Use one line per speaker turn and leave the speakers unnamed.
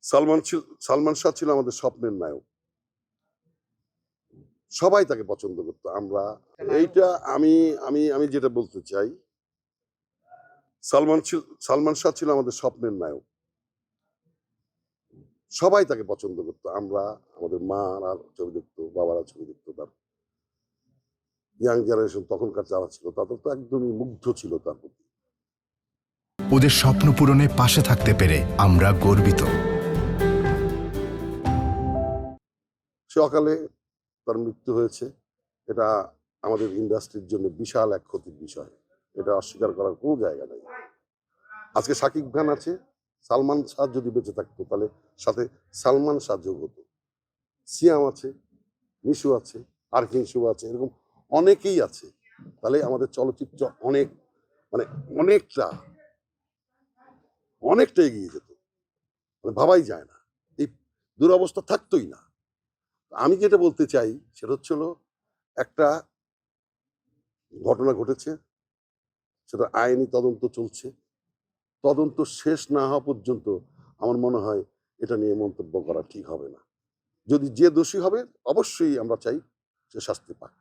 সালমান শাহ ছিল আমাদের স্বপ্নের নায়ক। সবাই তাকে পছন্দ করতো। এইটা আমি আমি আমি যেটা বলতে চাই, সালমান শাহ ছিল আমাদের স্বপ্নের নায়ক। সবাই তাকে পছন্দ করতো। আমাদের মারা ছবি দেখতো, বাবারা ছবি দেখতো, তার ইয়াং জেনারেশন তখনকার যারা ছিল তাদের তো একদমই মুগ্ধ ছিল তার প্রতি।
ওদের স্বপ্ন পূরণে পাশে থাকতে পেরে আমরা গর্বিত।
সে অকালে তার মৃত্যু হয়েছে। এটা আমাদের ইন্ডাস্ট্রির জন্য বিশাল এক ক্ষতির বিষয়। এটা অস্বীকার করার কোনো জায়গা নেই। আজকে শাকিব খান আছে, সালমান শাহ যদি বেঁচে থাকতো তাহলে সাথে সালমান শাহ যোগ হতো। সিয়াম আছে, নিশু আছে, আরফিন শুভ আছে, এরকম অনেকেই আছে। তাহলে আমাদের চলচ্চিত্র মানে অনেকটা অনেকটা এগিয়ে যেত। মানে ভাবাই যায় না, এই দুরবস্থা থাকতোই না। আমি যেটা বলতে চাই সেটা হচ্ছিল, একটা ঘটনা ঘটেছে, সেটা আইনি তদন্ত চলছে। তদন্ত শেষ না হওয়া পর্যন্ত আমার মনে হয় এটা নিয়ে মন্তব্য করা ঠিক হবে না। যদি যে দোষী হবে অবশ্যই আমরা চাই সে শাস্তি পাক।